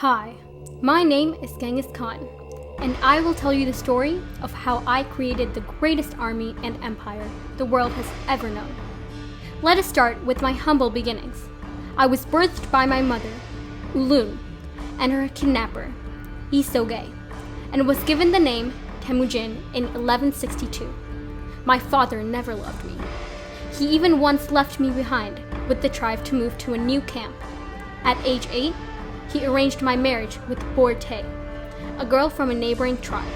Hi, my name is Genghis Khan, and I will tell you the story of how I created the greatest army and empire the world has ever known. Let us start with my humble beginnings. I was birthed by my mother, Ulun, and her kidnapper, Isha, and was given the name Temujin in 1162. My father never loved me. He even once left me behind with the tribe to move to a new camp. At age 8, he arranged my marriage with Borte, a girl from a neighboring tribe.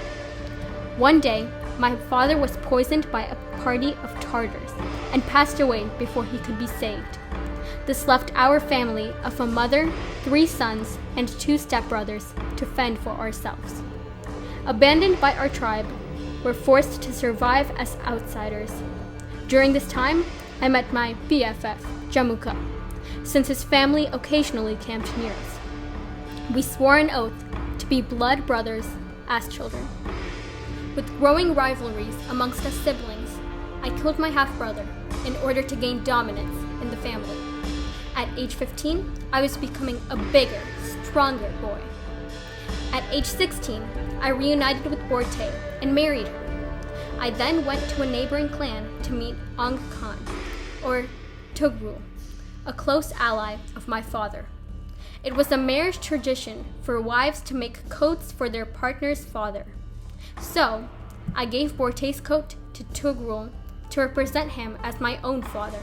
One day, my father was poisoned by a party of Tartars and passed away before he could be saved. This left our family of a mother, 3 sons, and 2 stepbrothers to fend for ourselves. Abandoned by our tribe, we're forced to survive as outsiders. During this time, I met my BFF, Jamuka, since his family occasionally camped near us. We swore an oath to be blood brothers as children. With growing rivalries amongst us siblings, I killed my half-brother in order to gain dominance in the family. At age 15, I was becoming a bigger, stronger boy. At age 16, I reunited with Borte and married her. I then went to a neighboring clan to meet Ang Khan, or Tugrul, a close ally of my father. It was a marriage tradition for wives to make coats for their partner's father. So, I gave Borte's coat to Tugrul to represent him as my own father.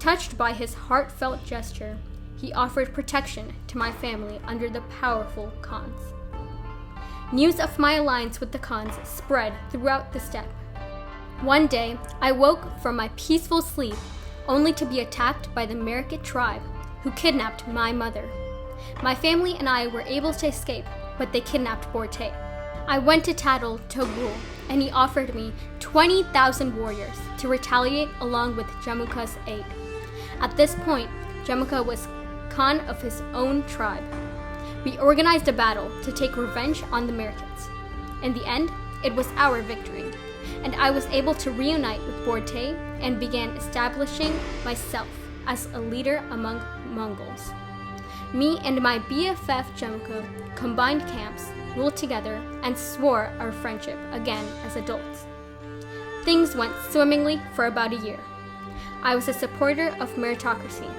Touched by his heartfelt gesture, he offered protection to my family under the powerful Khans. News of my alliance with the Khans spread throughout the steppe. One day, I woke from my peaceful sleep only to be attacked by the Merkit tribe, who kidnapped my mother. My family and I were able to escape, but they kidnapped Borte. I went to tattle Togrul, and he offered me 20,000 warriors to retaliate along with Jamuka's aid. At this point, Jamuka was Khan of his own tribe. We organized a battle to take revenge on the Merkits. In the end, it was our victory, and I was able to reunite with Borte and began establishing myself as a leader among Mongols. Me and my BFF Jamuka combined camps, ruled together, and swore our friendship again as adults. Things went swimmingly for about a year. I was a supporter of meritocracy,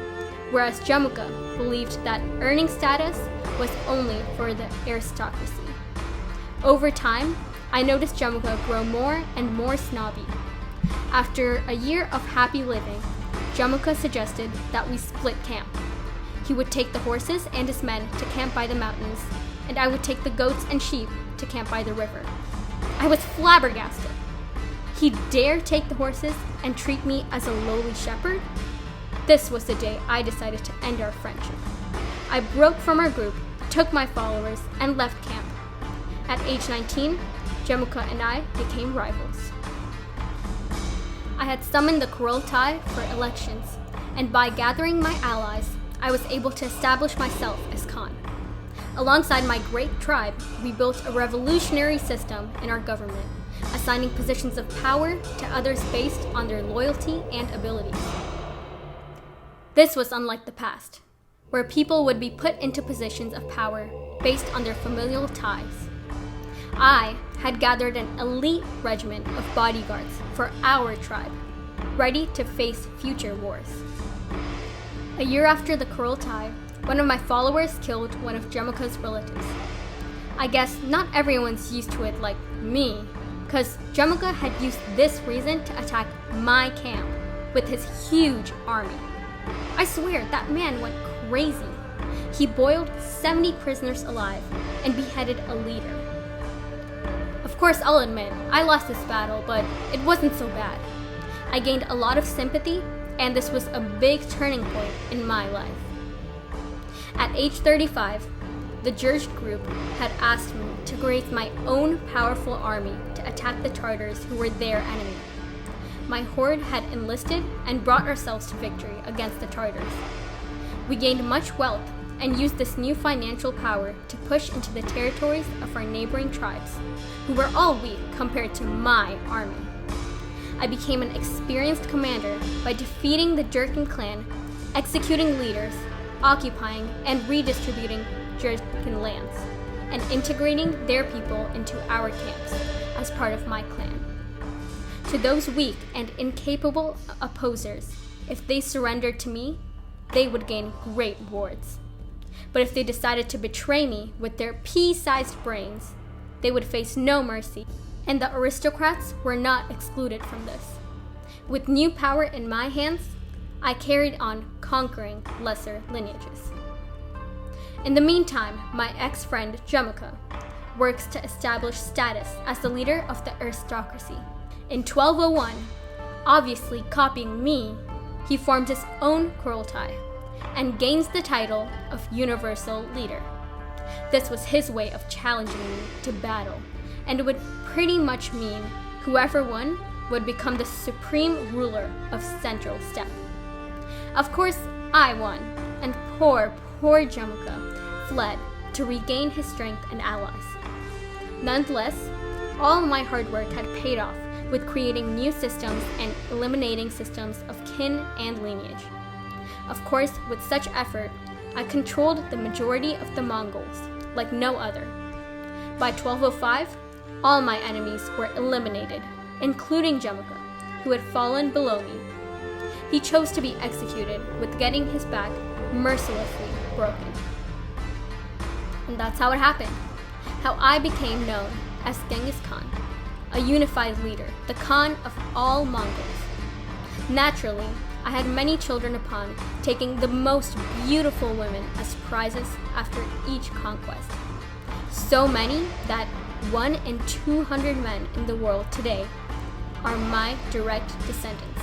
whereas Jamuka believed that earning status was only for the aristocracy. Over time, I noticed Jamuka grow more and more snobby. After a year of happy living, Jamuka suggested that we split camp. He would take the horses and his men to camp by the mountains, and I would take the goats and sheep to camp by the river. I was flabbergasted. He dared take the horses and treat me as a lowly shepherd? This was the day I decided to end our friendship. I broke from our group, took my followers, and left camp. At age 19, Jamuka and I became rivals. I had summoned the Kurultai for elections, and by gathering my allies, I was able to establish myself as Khan. Alongside my great tribe, we built a revolutionary system in our government, assigning positions of power to others based on their loyalty and abilities. This was unlike the past, where people would be put into positions of power based on their familial ties. I had gathered an elite regiment of bodyguards for our tribe, ready to face future wars. A year after the Kurultai, one of my followers killed one of Jamuka's relatives. I guess not everyone's used to it like me, because Jamuka had used this reason to attack my camp with his huge army. I swear, that man went crazy. He boiled 70 prisoners alive and beheaded a leader. Of course, I'll admit, I lost this battle, but it wasn't so bad. I gained a lot of sympathy, and this was a big turning point in my life. At age 35, the Jurj group had asked me to create my own powerful army to attack the Tartars who were their enemy. My horde had enlisted and brought ourselves to victory against the Tartars. We gained much wealth and used this new financial power to push into the territories of our neighboring tribes, who were all weak compared to my army. I became an experienced commander by defeating the Jurkin clan, executing leaders, occupying and redistributing Jurchen lands and integrating their people into our camps as part of my clan. To those weak and incapable opposers, if they surrendered to me, they would gain great rewards. But if they decided to betray me with their pea-sized brains, they would face no mercy, and the aristocrats were not excluded from this. With new power in my hands, I carried on conquering lesser lineages. In the meantime, my ex-friend Jamaica works to establish status as the leader of the aristocracy. In 1201, obviously copying me, he formed his own Kurultai and gains the title of Universal Leader. This was his way of challenging me to battle, and it would pretty much mean whoever won would become the supreme ruler of Central Steppe. Of course, I won, and poor Jamaica fled to regain his strength and allies. Nonetheless, all my hard work had paid off with creating new systems and eliminating systems of kin and lineage. Of course, with such effort, I controlled the majority of the Mongols like no other. By 1205, all my enemies were eliminated, including Jamaica, who had fallen below me. He chose to be executed with getting his back mercilessly broken. And that's how it happened. How I became known as Genghis Khan, a unified leader, the Khan of all Mongols. Naturally, I had many children upon taking the most beautiful women as prizes after each conquest. So many that 1 in 200 men in the world today are my direct descendants.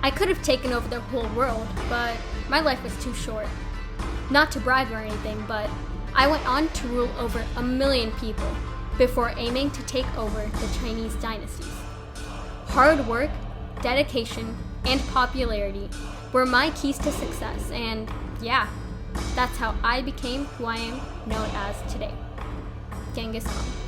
I could have taken over the whole world, but my life was too short. Not to brag or anything, but I went on to rule over 1 million people before aiming to take over the Chinese dynasties. Hard work, dedication, and popularity were my keys to success, and yeah, that's how I became who I am known as today, Genghis Khan.